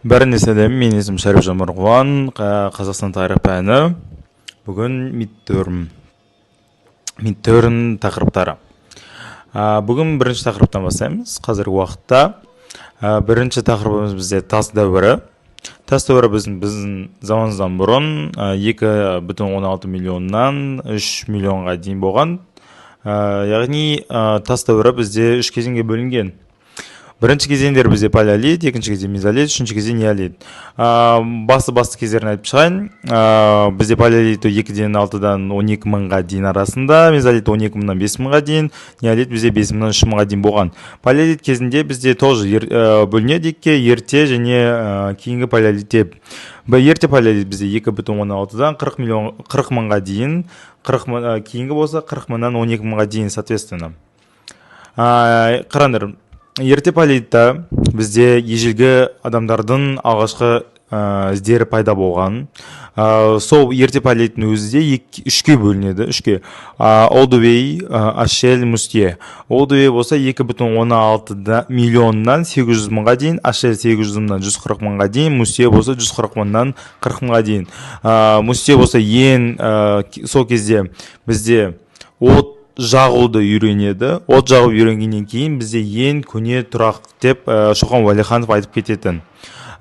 Бәріне сәлем, мен есім Шәріпжан Марғұлан, Қазақстан тарих пәні. Бүгін мидтерм тақырыптары. Бүгін бірінші тақырыптан бастаймыз. Қазіргі уақытта бірінші тақырыбымыз бізде тас дәуірі. Тас дәуірі біздің заманымыздан бұрын 2,16 миллионнан 3 миллионға дейін болған. Яғни тас дәуірі бізде үш кезеңге бөлінген. Бірінші кезеңдер бізде палеолит, екінші кезең мезолит, үшінші кезең неолит. Басты кездерін айтып шығайын. Бізде палеолит 2-6-дан 12 мыңға дейін арасында, мезолит 12 мыңнан 5 мыңға дейін, неолит бізде 5 мыңнан 3 мыңға дейін болған. Палеолит кезінде бізде тоже бөлінеді екіге, ерте және кейінгі палеолит деп. Ерте палеолит бізде 2,16-дан 40 мыңға дейін, кейінгі болса 40 мыңнан 12 мыңға дейін, соответственно. Қараңдар. Ерте палеолитта бізде ежелгі адамдардың алғашқы іздері пайда болған. Сол ерте палеолиттің өзі де үшке бөлінеді. Олдувей, Ашель, Мустье. Олдувей болса 2,16 миллионнан 800 мыңға дейін, Ашель 800 мыңнан 140 мыңға дейін, Мустье болса 140 мыңнан 40 мыңға дейін. Мустье болса сол кезде бізде от жағуды үйренеді. От жағу үйренгеннен кейін бізде ең көне тұрақ деп Шоқан Уәлиханов айтып кететін.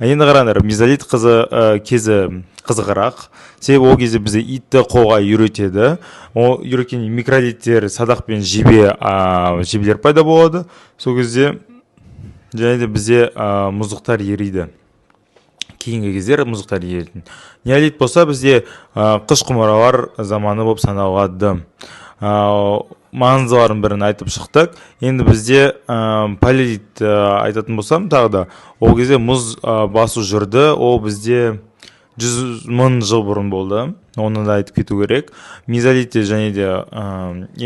Енді қараңдар, мезолит кезі қызығырақ. Себебі ол кезде бізде итті қолға үйретеді. Ол үйреткен микролиттер, садақ пен жебелер пайда болады. Сол кезде және де бізде мұздықтар ериді. Кейінгі кездер мұздықтар еритін. Неолит болса бізде қыш құмыралар заманы болып саналады. Маңыздыларын бірін айтып шықтық. Енді бізде палеолит айтатын болсам тағы да, ол кезде мұз басу жүрді. Ол бізде 100 мың жыл бұрын болды. Оны да айтып кету керек. Мезолитте және де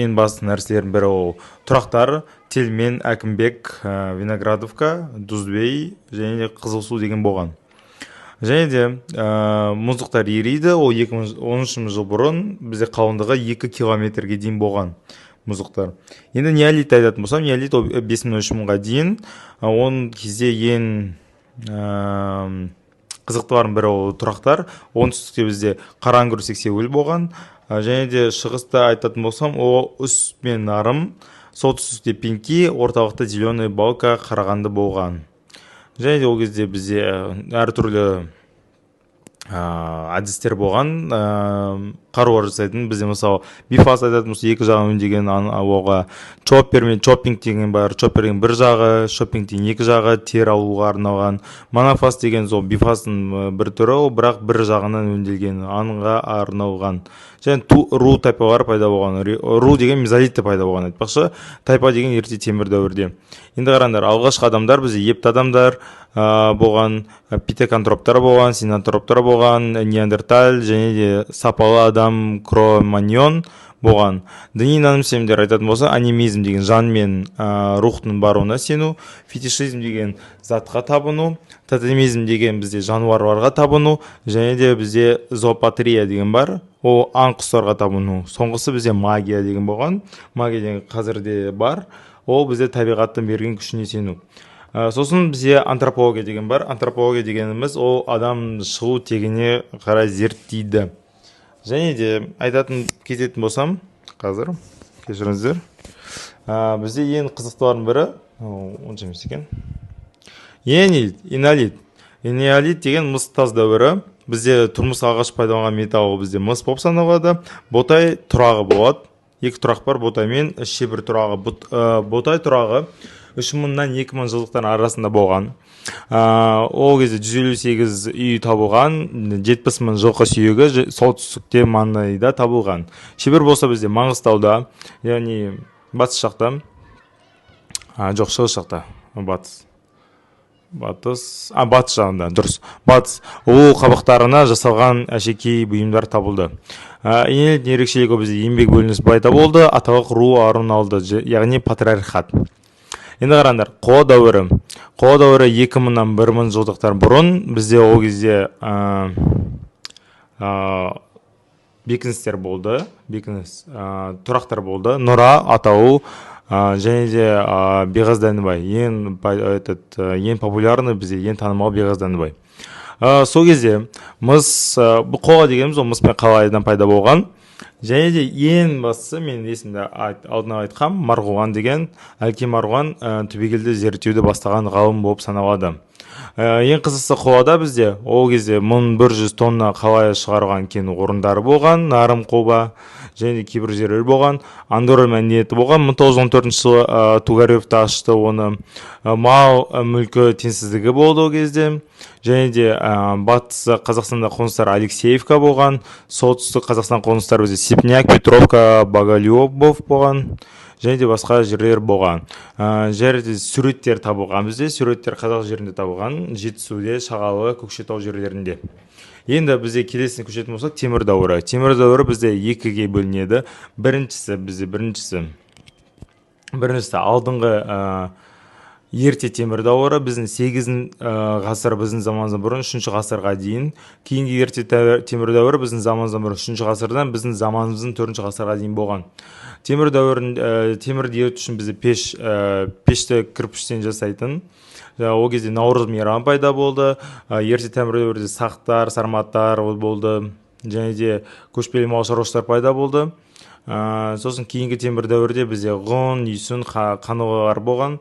ең басты нәрселердің бірі ол тұрақтар: Тельмен, Әкімбек, Виноградовка, Дузбей және де Қызылсу деген болған. Және де мұздықтар ериді. Ол 2013 жыл бұрын бізде қалыңдығы 2 километрге дейін болған мұздықтар. Енді неолит айтатын болсам, неолит 5-3 мыңға дейін. Оның кезде ең қызықтылардың бірі ол тұрақтар. Оңтүстікте бізде Қараңгүр сексеуіл болған. Және де шығыста айтатын болсам, ол үс пен нарым, солтүстікте Пенки, орталықта Зеленый Балка, Қарағанды болған. Және де ол кезде бізде әртүрлі әдістер болған, қаруар жасайтын. Бізде мысалы бифас айтатын болса, екі жағын өңдеген, оға чоппер мен чоппинг деген бар. Чоппер деген бір жағы, шоппинг деген екі жағы, тер алуға арналған. Монофас деген сол бифастың бір түрі, бірақ бір жағынан өңделген, анға арналған. Және ру тайпалар пайда болған. Ру деген мезолитте пайда болған айтпақшы. Тайпа деген ерте темір дәуірде. Енді қараңдар, алғашқы адамдар бізде епті адамдар болған, питекантроптар болған, синантроптар болған, неандерталь және де сапалы адам кроманьон болған. Діни наным-сенімдер айтатын болса, анимизм деген жан мен рухтың баруына сену, фетишизм деген затқа табыну, тотемизм деген бізде жануарларға табыну, және де бізде зоопатрия деген бар, ол аң құстарға табыну. Соңғысы бізде магия деген болған. Магия деген қазірде бар. Ол бізде табиғаттың берген күшіне сену. Сосын бізде антропология деген бар. Антропология дегеніміз ол адам шығу тегіне қарай зерттейді. Және де кететін болсам, қазір кешіріңіздер, бізде ең қызықтылардың бірі, онша емес екен, энеолит. Энеолит деген мыс тас дәуірі. Бізде тұрмыс алғаш пайдаланған металл бізде мыс болып саналады. Ботай тұрағы болады. Екі тұрақ бар, ботай мен шебір тұрағы. Ботай тұрағы 3 мыңнан 2 мың жылдықтар арасында болған. Ол кезде 158 үй табылған, 70 мың жылқы сүйегі солтүстікте маңайда табылған. Шебір болса бізде Маңғыстауда, яғни батыс жақта, жоқ, шығыс жақта, батыс жағында, дұрыс. Батыс ол қабықтарына жасалған әшекей бұйымдар табылды. Энеолит ерекшелігі бізде еңбек бөлінісі пайда болды, аталық ру арын алды, яғни патриархат. Енді қараңдар, қола дәуірі. Қола дәуірі 2 мыңнан 1 мың жылдықтар бұрын бізде ол кезде бекіністер болды, тұрақтар болды. Нұра, Атау, және де Беғаз Дәнібай ең популярный бізде ең танымал Беғаз Дәнібай. Сол кезде мыс бұл қола дегеніміз ол мыс пен қалайдан пайда болған. Және де ең бастысы мен есімде алдына айтқам Марғұлан деген Әлкей Марғұлан түбегейлі зерттеуді бастаған ғалым болып саналады. Ең қызықтысы қолада бізде ол кезде 1100 тонна қалай шығарған кен орындары болған, Нарым, Қолба және кейбір жерлер болған. Андорра мәдениеті болған. 1914 жылы Тугарев ашты оны. Мал мүлкі теңсіздігі болды ол кезде. Және де батыс Қазақстанда қоныстар Алексеевка болған. Солтүстік Қазақстан қоныстар бізде Сипняк, Петровка, Боголюбов болған. Және де басқа жерлер болған. Жерде суреттер табылған бізде. Суреттер қазақ жерінде табылған. Жетісуде, Шағалы, Көкшетау жерлерінде. Енді бізде келесіне көшетін болсақ, темір дәуірі. Темір дәуірі бізде екіге бөлінеді. Біріншісі алдыңғы ерте темір дәуірі біздің 8 ғасыр біздің заманымыздан бұрын 3 ғасырға дейін. Кейінгі ерте темір дәуірі біздің заманымыздан бұрын 3 ғасырдан біздің заманымыздың 4 ғасырға дейін болған. Темір дәуірін темірді еріту үшін бізде пешті кірпіштен жасайтын. Ол кезде Наурыз мейрамы пайда болды. Ерте темір дәуірде сақтар, сарматтар болды. Және де көшпелі мал шаруашылықтар пайда болды. Сосын кейінгі темір дәуірде бізде ғұн, үйсін, қанығалар болған.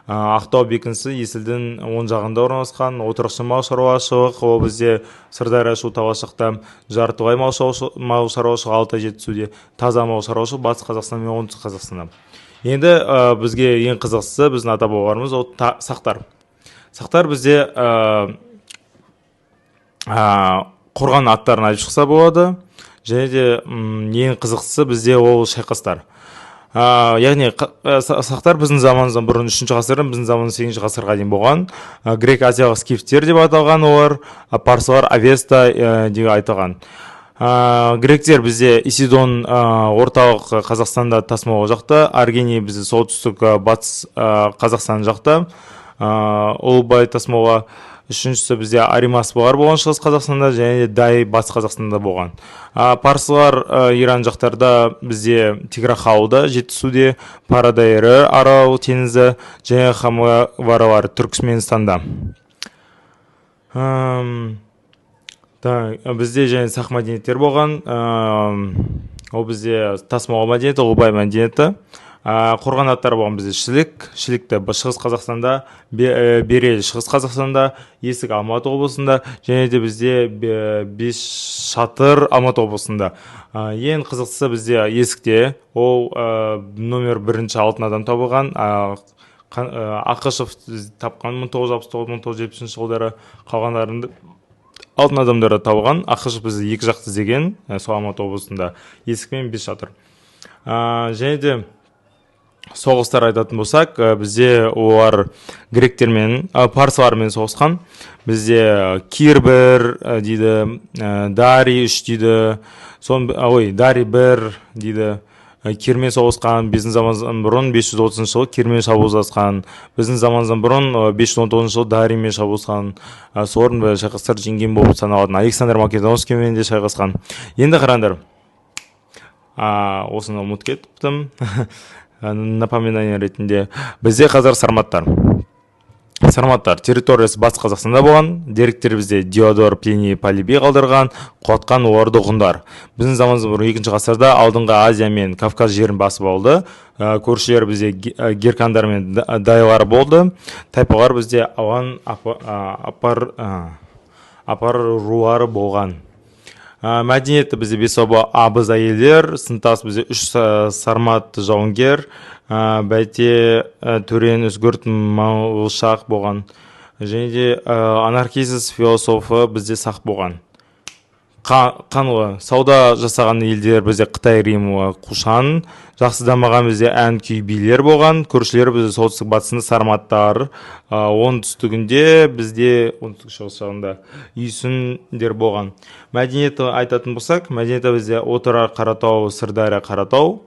Ақтау бекінісі Есілдің оң жағында орналасқан. Отырықшы мал шаруашылық, ол бізде Сырдария шу талашықта, Жартылай мал шаруашылығы, Алтай Жетісуде, таза мал шаруашылығы Батыс Қазақстан мен Оңтүстік Қазақстанда. Енді бізге ең қызықтысы біздің ата бабаларымыз ол сақтар. Сақтар бізде қорған аттарын айтып шықса болады. Және де ең қызықтысы бізде ол шайқастар. Яғни сақтар біздің заманымыздан бұрын 3 ғасырдан біздің заманымыз 8 ғасырға дейін болған. Грек-азиялық скифтер деп аталған олар, парсылар Авеста деп айтылған. Гректер бізде Исидон орталық Қазақстанда тасымал жақта, Аргения бізде солтүстік батыс Қазақстан жақта, Ұлыбай тасымалға. Үшіншісі бізде Аримас болған шығыс Қазақстанда және Дай батыс Қазақстанда болған. Парсылар Иран жақтарда бізде Тиграхауда, Жетісуде, Парадайыры, Арал теңізі және Хамваралар Түркменстанда. Бізде және сақ мәдениеттер болған. Ол бізде тасымал мәдениеті, Ұлыбай мәдениеті. Қорған аттар болған бізде Шілікті шығыс Қазақстанда, Берел шығыс Қазақстанда, Есік Алматы облысында, және де бізде Бесшатыр Алматы облысында. Ең қызықтысы бізде Есікте, ол номер 1-ші алтын адам табылған, Ақышев тапқан 1969-1970 жылдары, қалғандарында алтын адамдары табылған. Ақышев бізде екі жақты іздеген, сол Алматы облысында, Есік пен Бесшатыр. Және де соғыстар айтатын болсақ, бізде олар гректермен, парсылармен соғысқан. Бізде Кир 1 дейді, Дарий 3 дейді, Дарий 1 дейді. Кирмен соғысқан, біздің заманымыздан бұрын 530 жылы Кирмен шабуылдасқан, біздің заманымыздан бұрын 519 жылы Дариймен шабуылдасқан, солардың шайқастар жеңген болып саналатын. Александр Македонскиймен де шайқасқан. Енді қараңдар, осыны ұмытып кеттім. Напоминание ретінде бізде қазір сарматтар территориясы батыс Қазақстанда болған. Деректер бізде Диодор, Плиний, Полибий қалдырған, қуатқан оларды ғұндар. Біздің заманымыздан бұрын 2 ғасырда алдыңғы Азия мен Кавказ жерін басып алды. Көршілер бізде геркандар мен дайлар болды. Тайпалар бізде алған апар рулары болған. Мәдениеті бізде бесоба абыз әйелдер, сынтас бізде 3 сармат жауынгер, бәйте төрен үзгірт мағылшақ болған. Және де анархизис философы бізде сақ болған. Қанлы сауда жасаған елдер бізде Қытай, Рим, Қушан. Жақсы дамыған бізде ән күй билер болған. Көршілер бізде солтүстік батысында сарматтар, оңтүстігінде бізде оңтүстік шығыс жағында үйсіндер болған. Мәдениеті айтатын болсақ, мәдениеті бізде Отырар, Қаратау, Сырдария, Қаратау.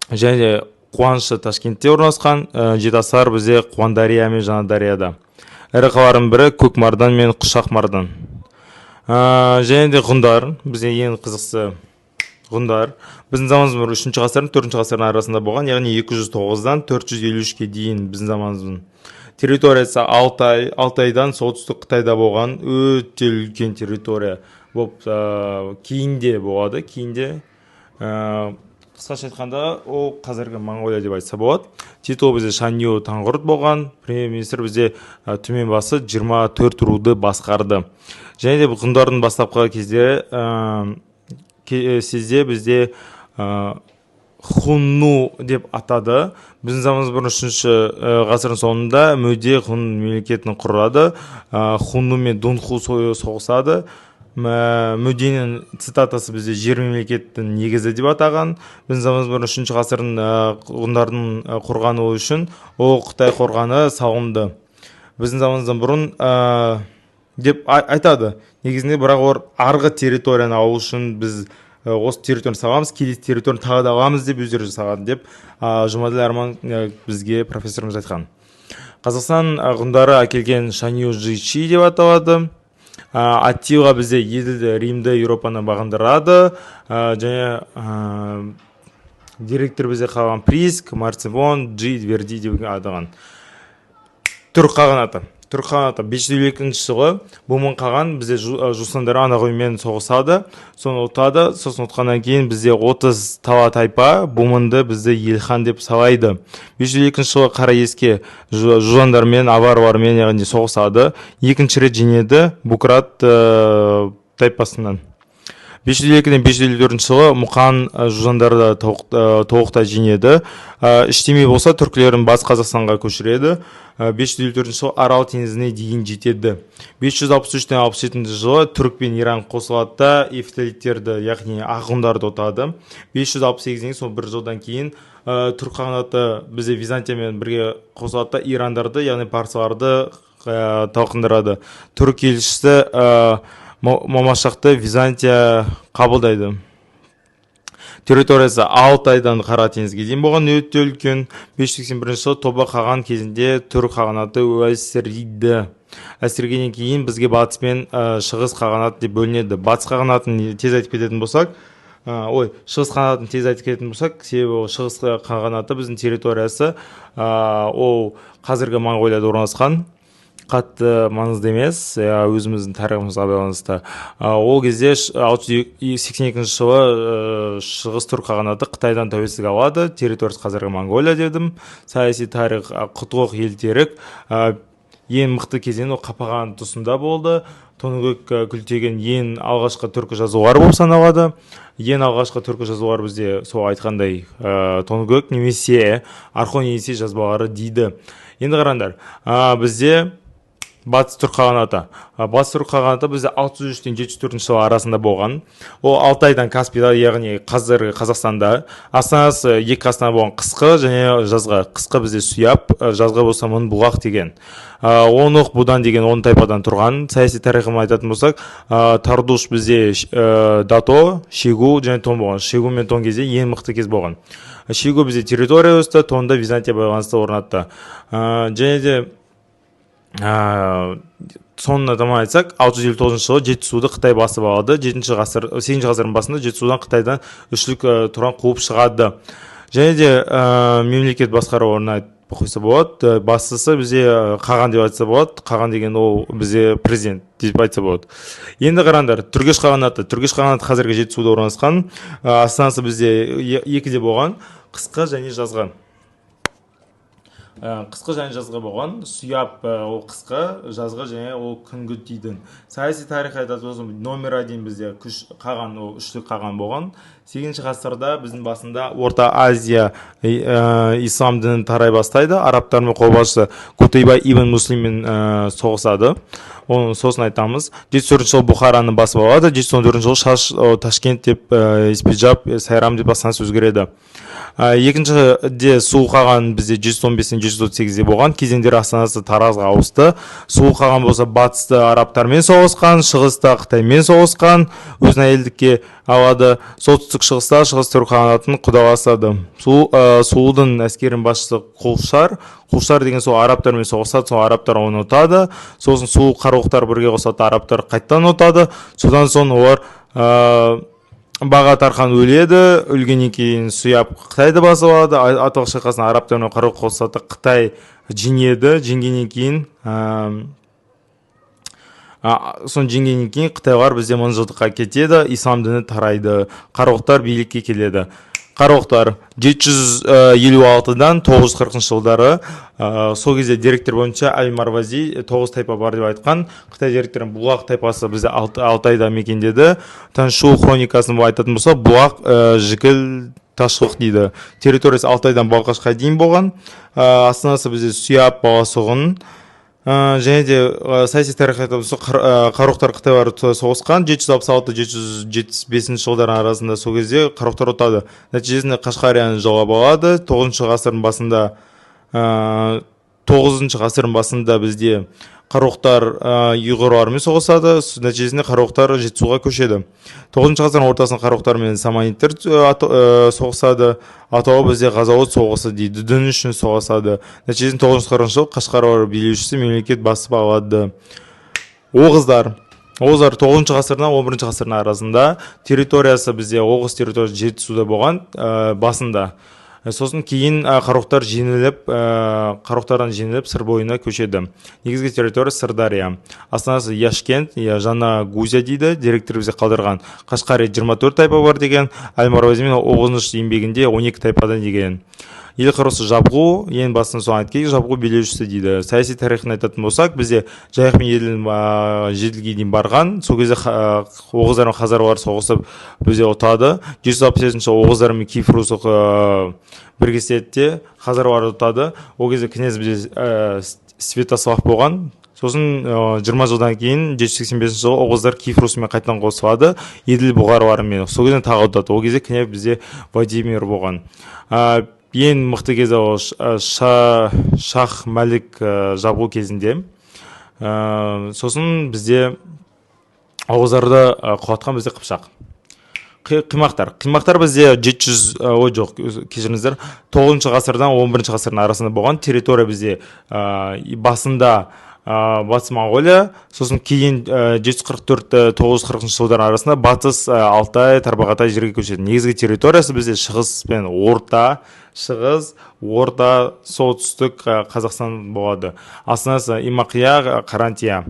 Және Қуанышы Ташкентте орналасқан, Жетасар бізде Қуандария мен Жаңадарияда. Ірі қаларының бірі Көкмардан мен Құшақ Мардан. Және де ғұндар, бізде ең қызықсы ғұндар біздің заманымыз 3 ғасырдың 4 ғасырдың арасында болған, яғни 209-дан 453-ке дейін біздің заманымыздың территориясы Алтайдан солтүстік Қытайда болған өте үлкен территория болып кейінде болады. Кейінде қысқаша айтқанда ол қазіргі Моңғолия деп айтса болады. Титул бізде Шанью Таңғұрт болған, премьер-министр бізде төмен басы 24 руды басқарды. Және де ғұндардың бастапқы кезде бізде Хунну деп атады. Біздің заманымыз 3 ғасырдың соңында Мөде Хун мемлекетін құрады. Хунну мен Дунху соғысады. Мөденің цитатасы бізде жер мемлекеттің негізі деп атаған. Біздің заманымыз 3 ғасырдың ғұндардың құрғаны үшін ол Қытай қорғаны салынды. Біздің заманымыздан бұрын деп айтады. Негізінде бірақ олар арғы территорияны алу үшін біз осы территорияны саламыз, келесі территорияны тағы да аламыз деп өздері жасаған деп Жұмаділ Арман бізге профессорымыз айтқан. Қазақстан ғұндары әкелген Шанью Жичи деп аталады. Аттила бізде Еділді, Римді, Еуропаны бағындырады. Және директор бізде қалған Приск, Марцевон, Джи, Верди деп атаған. Түрік қағанаты. 552 жылы Бумын қаған бізде Жусандар Анағоймен соғысады, соны ұтады. Сосын ұтқаннан кейін бізде 30 тала тайпа Бумынды бізде елхан деп салайды. 552 жылы Қараеске Жуандармен, Аварлармен яғни соғысады. Екінші рет жеңеді Букрат тайпасынан. 552-ден 554 жылы Мұқан Жусандарды толықтай жеңеді. Іштемей болса түркілерін Батыс Қазақстанға көшіреді. 554 жылы Арал теңізіне дейін жетеді. 563-тен 67 жылы Түрік пен Иран қосылады да ефталиттерді, яғни ағындарды ұтады. 568-ден соң бір жылдан кейін Түрік қағанаты бізде Византиямен бірге қосылады да Ирандарды, яғни парсыларды талқындырады. Түрік елшісі Мамашақты Византия қабылдайды. Территориясы Алтайдан Қара теңізге дейін болған, өте үлкен. 581 жылы Тоба қаған кезінде Түрік қағанаты әлсірейді. Әлсірегеннен кейін бізге батыс пен шығыс қағанаты деп бөлінеді. Батыс қағанатын тез айтып кететін болсақ, шығыс қағанатын тез айтып кететін болсақ, себебі шығыс қағанаты біздің территориясы ол қазіргі Моңғолияда орналасқан. Қатты маңызды емес, өзіміздің тарихымызға байланысты. Ол кезде 682 жылы шығыс түрік қағанаты Қытайдан тәуелсіздік алады. Территориясы қазіргі Моңғолия дедім. Саяси тарих құтлық елтерік. Ең мықты кезең ол Қапаған тұсында болды. Тоныкөк күлтеген ең алғашқы түркі жазулары болып саналады. Ең алғашқы түркі жазулары бізде сол айтқандай Тоныкөк немесе Орхон Енисей жазбалары дейді. Енді қараңдар, бізде Батыс түрік қағанаты. Батыс түрік қағанаты бізде 603-тен 74 жылы арасында болған. Ол Алтайдан Каспийда, яғни қазіргі Қазақстанда. Астанасы екі астана болған қысқы және жазғы. Қысқы бізде Суяб, жазғы болса Мыңбұлақ деген. Онық Будан деген 10 тайпадан тұрған. Саяси тарихын айтатын болсақ, Тардуш бізде Дато, Шегу және Тон болған. Шегу мен Тон кезде ең мықты кез болған. Шегу бізде территория өсті, Тонда Византия байланысты орнатты. Және де соңына таман айтсақ, 659 жылы Жетісуды Қытай басып алады. 8 ғасырдың басында Жетісудан Қытайдан үшлік тұран қуып шығады. Және де мемлекет басқару орнына қойса болады. Бастысы бізде Қаған деп айтса болады. Қаған деген ол бізде президент деп айтса болады. Енді қараңдар, Түргеш қағанаты. Түргеш қағанаты қазіргі Жетісуда орналасқан. Астанасы бізде екіде болған, қысқы және жазғы. Қысқы және жазғы болған. Суяб ол қысқы, жазғы және ол күнгіт дейді. Саяси тарих айтатын болсам, номер 1 бізде қаған, ол үштік қаған болған. 8 ғасырда біздің басында Орта Азия ислам дінін тарай бастайды. Арабтармен қолбасшы Кутайба ибн Муслиммен соғысады. Оны сосын айтамыз. 74 жылы Бұхараны басып алады. 74 жылы Ташкент деп Испиджаб, Сайрам деп астанасы өзгереді. Екіншіде Суық қаған бізде 115-138-де болған. Кезеңдер астанасы Таразға ауысты. Суық қаған болса батысты арабтармен соғысқан, шығыста Қытаймен соғысқан, өзін әйелдікке алады. Солтүстік шығыста шығыс түрік қағанатын құдаласады. Суылдың әскерінің басшысы Құлшар деген сол арабтармен соғысады, сол арабтар оны ұтады. Сосын Суыл қаруықтар бірге қосады, арабтар қайттан ұтады. Содан соң олар Баға Тархан өледі, өлгеннен кейін Сұяп Қытайды басып алады, Аталық шайқасына арабтар мен Қарақұл қосылады, Қытай жеңеді, жеңгеннен кейін Қытайлар бізде мыңжылдыққа кетеді, ислам діні тарайды, Қарақұлдар билікке келеді. Қарақұлдар 756-дан 940 жылдары сол кезде деректер бойынша Әл-Марвази 9 тайпа бар деп айтқан. Қытай деректерін Бұлақ тайпасы бізде Алтайда мекендеді. Таншу хроникасын айтатын болса, Бұлақ Жікіл Ташқұқ дейді. Территориясы Алтайдан Балқашқа дейін болған. Астанасы бізде Сұяп Баласұғын. Және де саяси тарих айтамыз, Қарақұлдар Қытайлар соғысқан 766-775 жылдар арасында сол кезде Қарақұлдар ұтады. Нәтижесінде Қашқарияны жаулап алады. 9 ғасырдың басында бізде Қарақұлдар ұйғырлармен соғысады. Нәтижесінде Қарақұлдар Жетісуға көшеді. 9 ғасырдың ортасында Қарақұлдар мен саманиттер соғысады. Атауы бізде Ғазауыт соғысы дейді, дін үшін соғысады. Нәтижесінде 940 жыл Қашқар билеушісі мемлекет басып алады. Оғыздар 9 ғасырдан 11 ғасырдың арасында территориясы бізде Оғыз территориясы Жетісуда болған басында. Сосын кейін Қарақұлдар Қарақұлдардан жеңіліп сыр бойына көшеді. Негізгі территория Сырдария. Астанасы Яшкент, Жаңа Гузия дейді, деректер бізде қалдырған. Қашқария 24 тайпа бар деген, Әл-Марвази мен Оғызыныш еңбегінде 12 тайпадан деген. Ел құрысы Жабғу, ең басын соң айткен Жабғу билеушісі дейді. Саяси тарихын айтатын болсақ, бізде Жайық мен Еділ Жетілге дейін барған. Сол кезде Оғыздар мен Хазарлар соғысып бізде ұтады. 767 жылы Оғыздар мен Кифрус біргеседі, Хазарлар ұтады. Ол кезде князь бізде Святослав болған. Сосын 20 жылдан кейін 785 жылы Оғыздар Кифрусымен қайтадан қосылады, Еділ бұғарларымен. Сол кезде тағы ұтады. Ол кезде князь бізде Владимир болған. Ең мықты кезде Шах Мәлік жабу кезінде. Сосын бізде Оғыздарды құлатқан бізде Қыпшақ. Қимақтар бізде 9 ғасырдан 11 ғасырдың арасында болған. Территория бізде басында Батыс Монғолия, сосын кейін 744-940 жылдар арасында Батыс Алтай, Тарбағатай жерге көшеді. Негізгі территориясы бізде шығыс пен солтүстік Қазақстан болады. Астанасы Имақия, Қарантия.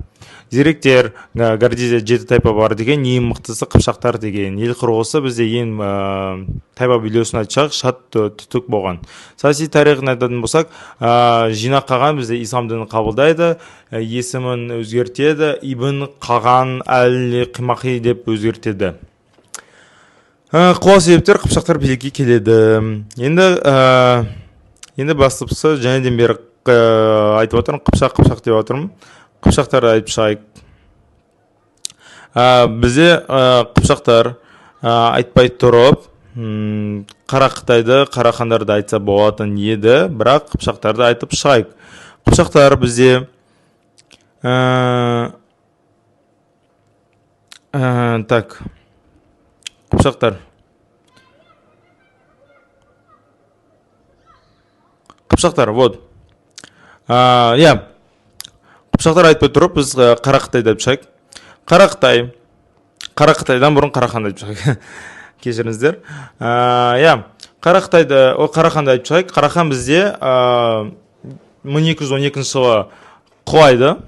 Деректер Гордезия 7 тайпа бар деген, ең мықтысы Қыпшақтар деген. Ел құрылысы бізде ең тайпа билеушісін айтсақ, Шат Түтік болған. Саяси тарихын айтатын болсақ, жинақ қаған бізде ислам дінін қабылдайды, есімін өзгертеді, Ибн Қаған Әл-Қимақи деп өзгертеді. Құлау себептер Қыпшақтар билікке келеді. Енді бастапқысы жәнеден бері айтып отырмын, Қыпшақ деп отырмын. Қыпшақтарды айтып шығайық. Бізде Қыпшақтар айтпай тұрып, Қара Қытайды, Қара хандарды айтса болатын еді, бірақ Қыпшақтарды айтып шығайық. Қыпшақтар бізде Қыпшақтар, вот. Қыпшақтар айтпай тұрып, біз Қара Қытайды айтып шығайық. Қара Қытайдан бұрын Қара ханды айтып шығайық. Кешіріңіздер. Қара ханды айтып шығайық. Қара хан бізде 1212 жылы құлайды.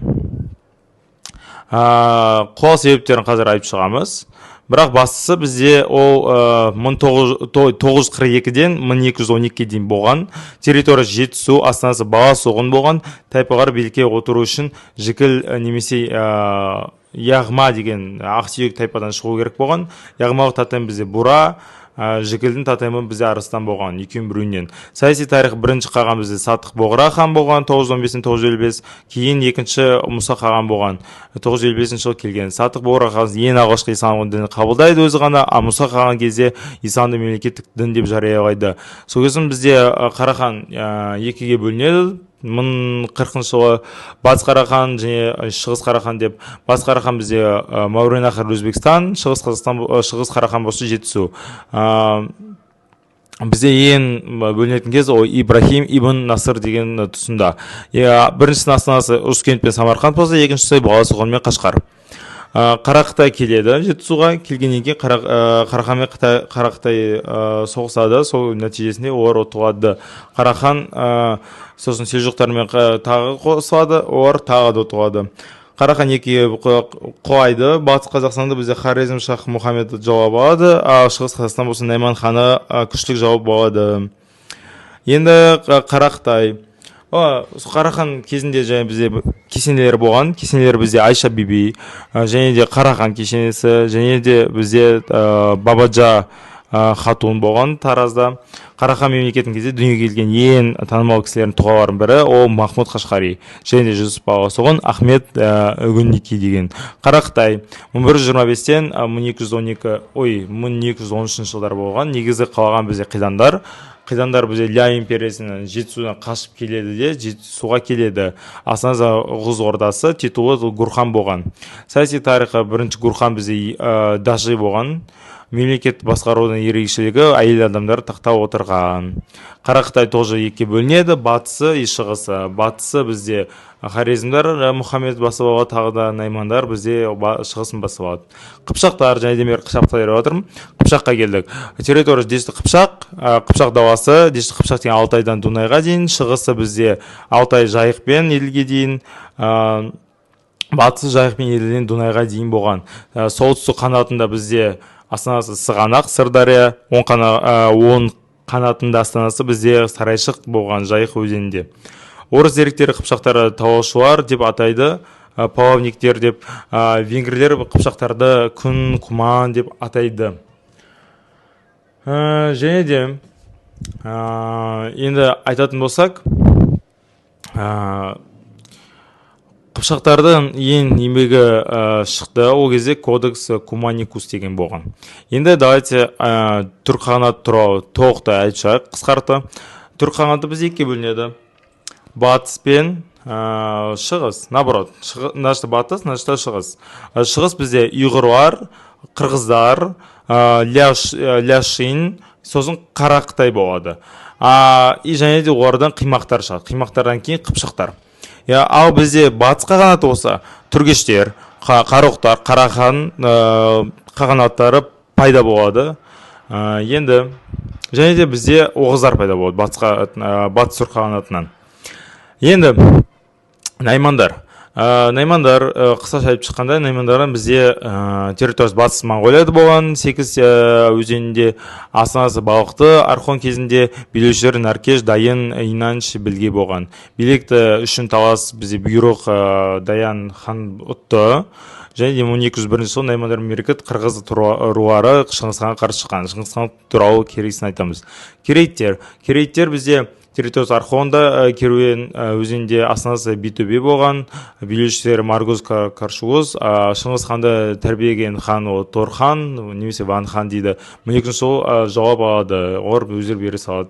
Құлау себептерін қазір айтып шығамыз. Бірақ бастысы бізде ол 942-ден 1212-ге дейін болған. Территория Жетісу, астанасы Баласұғын болған. Тайпалар билікке отыру үшін Жікіл немесе Яғма деген Ақсүйек тайпадан шығу керек болған. Яғмалық татайым бізде Бура, Жікілдің татайымы бізде Арыстан болған, екеуін біреуінен. Саяси тарих бірінші қаған бізде Сатық Боғыра хан болған, 915-955, кейін екінші Мұса қаған болған, 955 жылы келген. Сатық Боғыра хан ең алғашқы ислам дінін қабылдайды өзі ғана, а Мұса қаған кезде исламды мемлекеттік дін деп жариялайды. Сол кезде бізде Қара хан екіге бөлінеді. 1040 жылы Батыс Қарахан және Шығыс Қарахан деп. Батыс Қарахан бізде Мауреннахр Өзбекстан, Шығыс Қарахан болса Жетісу. Бізде ең бөлінетін кез ол Ибрахим ибн Насыр деген тұсында. Біріншісінің астанасы Ускент пен Самарқанд болса, екіншісі Баласұғын мен Қашқар. Қара келеді Жетісуға. Келгеннен кейін Қарахан мен Қара соғысады. Сол нәтижесінде олар ұтылады. Қарахан сосын селжұқтармен тағы қосылады, олар тағы да ұтылады. Қарахан екіге құлайды. Батыс Қазақстанда бізде Хорезм Шах Мұхаммед жауап алады, ал Шығыс Қазақстан болса Найман ханы күштік жауап алады. Енді Қарақтай. Қарахан кезінде және бізде кесенелер болған. Кесенелер бізде Айша биби, және де Қарахан кесенесі, және де бізде Бабаджа хатун болған Таразда. Қарахан мемлекетінің кезде дүниеге келген ең танымал кісілердің тұлғаларының бірі ол Махмуд Қашқари, және де Жүсіп Баласұғын, Ахмет Үгінники деген. Қарақтай 1125-тен 1213 жылдар болған. Негізі қалаған бізде Қидандар бізде Ля империясынан Жетісудан қашып келеді де Жетісуға келеді. Астанасы Оғыз ордасы, титулы Гурхан болған. Саяси тарихы бірінші Гурхан бізде Даши болған. Мемлекет басқарудың ерекшелігі әйел адамдар тақта отырған. Қарақтай тоже екіге бөлінеді, батысы и шығысы. Батысы бізде Хорезмдар Мұхаммед басып алады, тағы да Наймандар бізде шығысын басып алады. Қыпшақтар, және де мен Қыпшақты айтып отырмын. Қыпшаққа келдік. Территория Дешті Қыпшақ даласы, Дешті Қыпшақ деген Алтайдан Дунайға дейін, шығысы бізде Алтай Жайықпен Еділге дейін, батысы Жайықпен Еділден Дунайға дейін болған. Солтүстік қанатында бізде астанасы Сығанақ, Сырдария, оң қанатында астанасы бізде Сарайшық болған Жайық өзенінде. Орыс деректері Қыпшақтары талаушылар деп атайды, половниктер деп, венгрлер Қыпшақтарды күн, құман деп атайды. Және де енді айтатын болсақ, Қыпшақтардың ең еңбегі шықты, ол кезде кодекс Куманикус деген болған. Енді давайте түрк қағанаты туралы толықтай айтайық, қысқарты. Түрк қағанаты біз екіге бөлінеді. Батыс пен шығыс, наоборот, значит батыс, значит шығыс. Шығыс бізде ұйғырлар, қырғыздар, ляшин, сосын Қарақтай болады. И және де олардан қимақтар шығады. Қимақтардан кейін Қыпшақтар. Ал бізде батыс қағанаты болса, түргештер, қароқтар, Қарахан қағанаттары пайда болады. Енді және де бізде оғыздар пайда болады батыс түрк қағанатынан. Енді Наймандар. Наймандар қысқаша айтып шыққанда, Наймандардың бізде территориясы батыс Моңғолияда болған, 8 өзенінде, астанасы Балықты, Архон кезінде билеушілер Наркеш, Дайын, Инанш, Білге болған. Билікті үшін талас бізде бұйрық Даян хан ұтты. Және де 1201 жыл Наймандар мемлекет қырғыз рулары Шыңғысханға қарсы шыққан. Шыңғысхан туралы керейсін айтамыз. Керейттер бізде территориясы Архонда, Керуен өзенде астанасы Битөбе болған. Билеушілері Маргуз Каршуғыз, Шыңғысханды тәрбиелеген хан ол Торхан, немесе Ван хан дейді. 1200 жыл жауап алады, олар өздері бере салады.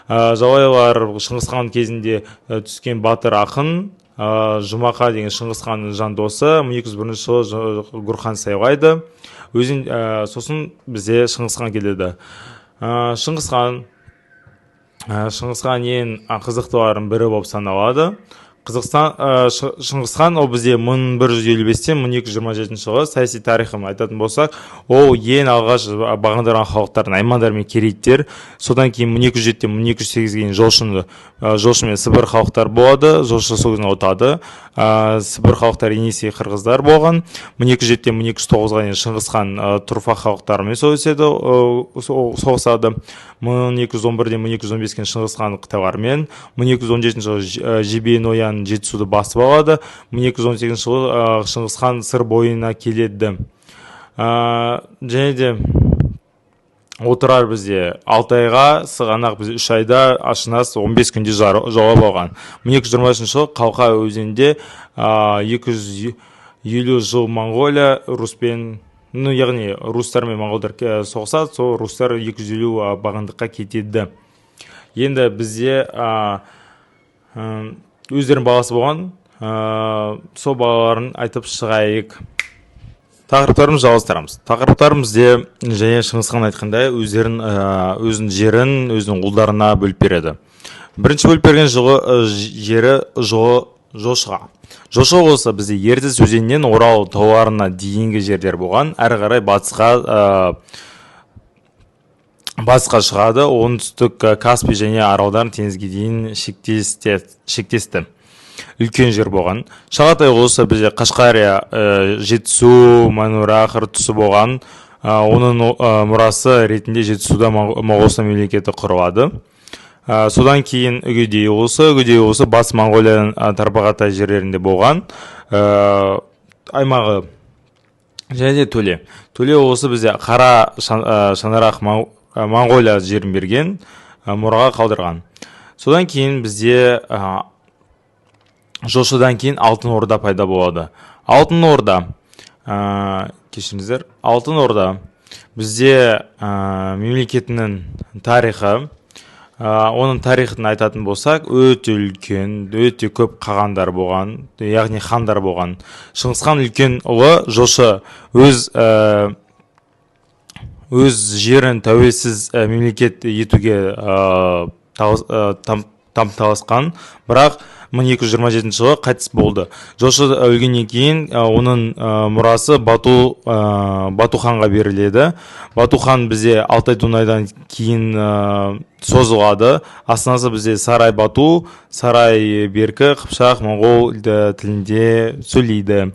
Жауайлар Шыңғысхан кезінде түскен батыр ақын Жұмақа деген Шыңғысханның жандосы 1201 жылы Гурхан сайлайды. Сосын бізде Шыңғысхан келеді. Шыңғысхан ең қызықтылардың бірі болып саналады. Шыңғысхан ол бізде 1155-тен 1227 жылы саяси тарихын айтатын болсақ, ол ең алғаш бағындырған халықтар Наймандар мен Керейттер. Содан кейін 1207-тен 1208-ге дейін жошын мен Сібір халықтар болады. Жошы сол кезінде ұтады. Сібір халықтар Енисей қырғыздар болған. 1207-тен 1209-ға дейін Шыңғысхан Тұрфақ халықтарымен соғысады. 1211-ден 1215-ге Шыңғысхан қытайлармен, 1217 жылы Жебе Ноян Жетісуды басып алады. 1218 жылы Шыңғысхан сыр бойына келеді. Және де отырар бізде Алтайға, Сығанақ бізде 3 айда, Ашынас 15 күнде жауап алған. 1223 жылы Қалқа өзенінде 250 жыл Монғолия Руспен, яғни рустар мен моңғолдар соғысады, сол рустар 250 бағындыққа кетеді. Енді бізде өздерінің баласы болған, сол балаларын айтып шығайық. Тақырыптарымыз жалғастырамыз. Тақырыптарымызде және Шыңғысхан айтқандай өзінің жерін, өзінің ұлдарына бөліп береді. Бірінші бөліп берген жері Жошыға болса бізде Ертіс өзенінен Орал тауларына дейінгі жерлер болған. Әрі қарай батысқа шығады, оңтүстік Каспий және Аралдар теңізге дейін шектесті. Үлкен жер болған. Шағатай болса бізде Қашқария, Жетісу, Манурахыр тұсы болған. Оның мұрасы ретінде Жетісуда Моғолстан мемлекеті құрылады. Содан кейін Үгедей болса Батыс Моңғолияның тарбағатай жерлерінде болған. Аймағы және Төле болса бізде Қара Шаңырақ Моңғолия жерін берген, мұраға қалдырған. Содан кейін бізде Жошыдан кейін Алтын Орда пайда болады. Алтын Орда бізде мемлекетінің тарихы, оның тарихын айтатын болсақ, өте үлкен, өте көп қағандар болған, яғни хандар болған. Шыңғысхан үлкен ұлы Жошы өз жерін тәуелсіз мемлекет етуге таласқан, бірақ 1227 жылы қайтыс болды. Жошы өлгеннен кейін оның мұрасы Бату ханға беріледі. Бату хан бізде Алтай Дунайдан кейін созылады. Астанасы бізде Сарай Бату, Сарай Беркі, Қыпшақ, моңғол тілінде сөйлейді.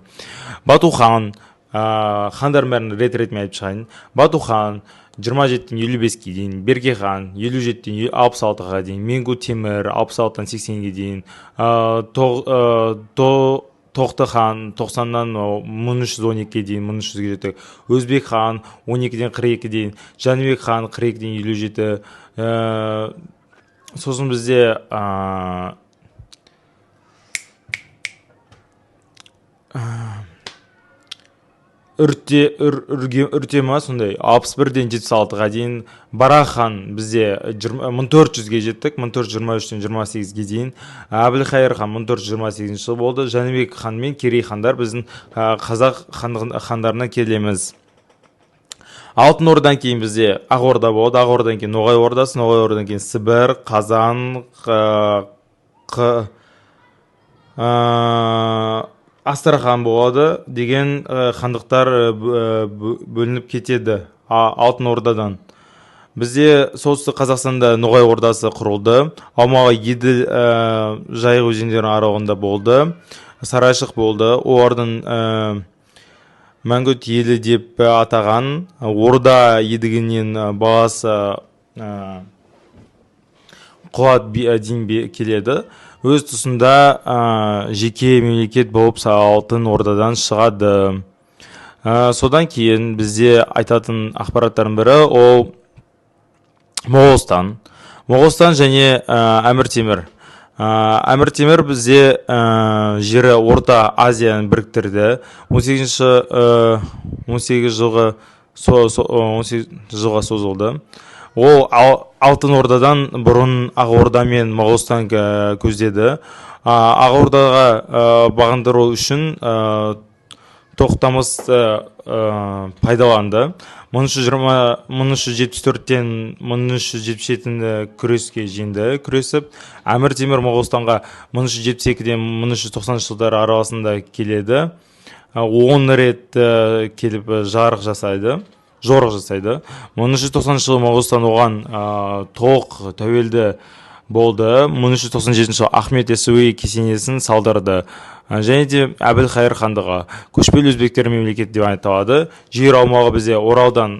Бату хан, хандар бәрін рет-ретмен айтып шығайын. Бату хан 27-тен 55-ге дейін, Берке хан 57-тен 66-ға дейін, Менгу Темір 66-тан 80-ге дейін, Тоқты хан 90-нан 1312-ге дейін, 1300-ге жетті. Өзбек хан 12-ден 42-ге дейін, Жәнібек хан 42-ден 57. Сосын бізде үрте ма сондай 61-ден 76-ға дейін. Барақ хан бізде 1400-ге жеттік, 1423-тен 28-ге дейін. Әбілқайыр хан 1428 жыл болды. Жәнібек хан мен Керей хандар біздің қазақ хандарына келеміз. Алтын Ордадан кейін бізде Ақ Орда болды. Ақ Ордадан кейін Ноғай Ордасы, Ноғай Ордадан кейін Сібір, Қазан, Астрахан болады деген хандықтар бөлініп кетеді Алтын Ордадан. Бізде солтүстік Қазақстанда Ноғай Ордасы құрылды. Аумағы Еділ, Жайық өзендерінің аралығында болды. Сарайшық болды. Олардың Мәңгүрт елі деп атаған. Орда едігінен баласы Құлат дейін келеді. Өз тұсында жеке мемлекет болып Алтын Ордадан шығады. Содан кейін бізде айтатын ақпараттардың бірі ол Моғолстан және Әмір Темір. Әмір Темір бізде жері Орта Азияны біріктірді. 18 жылға созылды. Ол Алтын Ордадан бұрын Ақ Орда мен Моғолстан көздеді. Ақ Ордаға бағындыру үшін тоқтамыс пайдаланды. 1374-тен 1377 күреске жеңді. Күресіп, Әмір Темір Моғолстанға 1372-ден 1390 жылдар арасында келеді. 10 рет келіп жорық жасайды. 1390 жылы Моғолстан оған толық тәуелді болды. 1397 жылы Ахмет Яссауи кесенесін салдырды. Және де Әбілқайыр хандығы көшпелі өзбектер мемлекеті деп аталады. Жер аумағы бізде Оралдан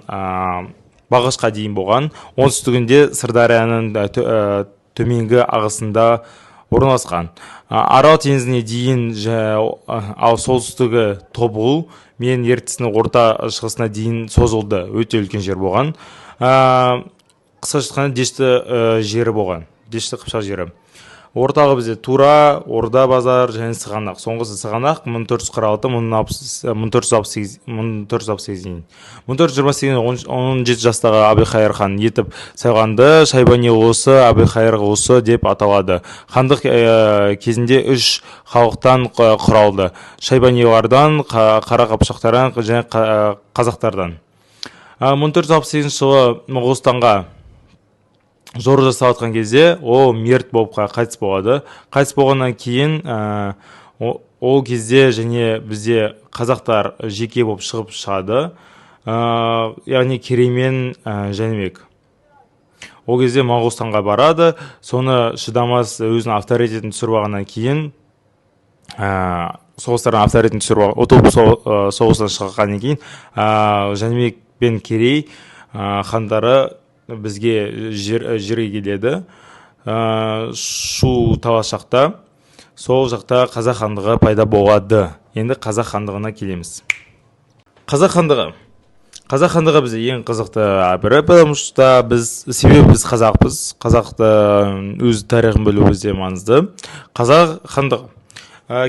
Бағышқа дейін болған. Оңтүстігінде Сырдарияның төменгі ағысында орналасқан. Арал теңізіне дейін, ал солтүстігі Тобыл мен Ертістің орта шығысына дейін созылды. Өте үлкен жер болған. Қысқа айтқанда Дешті жері болған. Дешті Қыпшақ жері. Ортағы бізде Тура, Орда базар және Сығанақ. Соңғысы Сығанақ 1446-1468 дейін. 1428 17 жастағы Әбілқайыр хан етіп сайланды. Шайбани ұлысы Әбілқайыр ұлысы деп аталады. Хандық кезінде 3 халықтан құралды. Шайбанилардан, Қара Қыпшақтардан және Қазақтардан. 1468 жылы Моғолстанға жорық жасап жатқан кезде ол мерт болып қайтыс болады. Қайтыс болғаннан кейін ол кезде және бізде қазақтар жеке болып шығып шығады. Яғни Керей мен Жәнібек ол кезде Моғолстанға барады. Соны шыдамас өзінің авторитетін түсіріп алғаннан кейін соғыстардың авторитетін түсіріп алған ұтылып соғыстан шыққаннан кейін Жәнібек пен Керей хандары бізге жерге келеді. Шу талас жақта, сол жақта қазақ хандығы пайда болады. Енді қазақ хандығына келеміз. Қазақ хандығы бізде ең қызықты бірі, потому что себебі біз қазақпыз. Қазақты өз тарихын білу бізде маңызды. Қазақ хандығы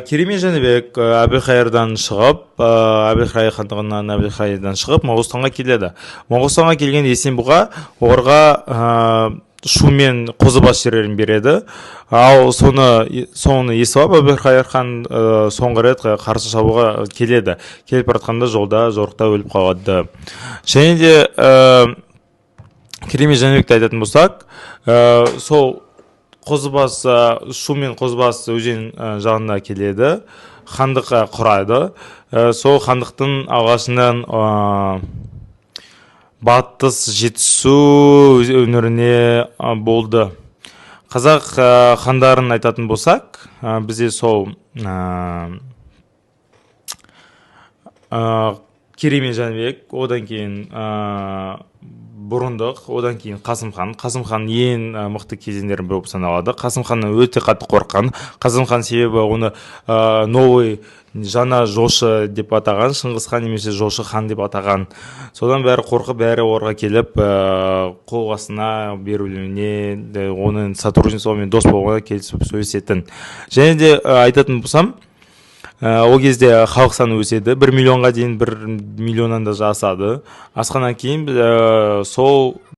Керей мен Жәнібек Әбілқайырдан шығып, Әбілқайыр хандығынан Әбілқайырдан шығып, Моғолстанға келеді. Моғолстанға келген Есенбұға оларға Шу мен Қозыбас жерлерін береді. Ал соны естіп алып, Әбілқайыр хан соңғы рет қарсы шабуға келеді. Келіп баратқанда жолда жорықта өліп қалады. Және де Керей мен Жәнібекті айтатын болсақ, сол Қозыбас, Шу мен Қозыбас өзен жағында келеді, хандық құрайды. Сол хандықтың алғашынан батыс жетісу өңіріне болды. Қазақ хандарын айтатын болсақ, бізде сол Керей мен Жәнібек, одан кейін бұрындық, одан кейін Қасым хан. Қасым хан ең мықты кезеңдерін болып саналады. Қасым ханнан өте қатты қорыққан. Қасым хан себебі оны новый жаңа жошы деп атаған, Шыңғыс хан немесе жошы хан деп атаған. Содан бәрі қорқып, бәрі орға келіп, қол астына берілуіне, оның сотрудничествомен дос болуға келісіп сөйлесетін. Және де айтатын болсам, ол кезде халық саны өседі, 1 миллионға дейін, 1 миллионнан да асады. Асқаннан кейін сол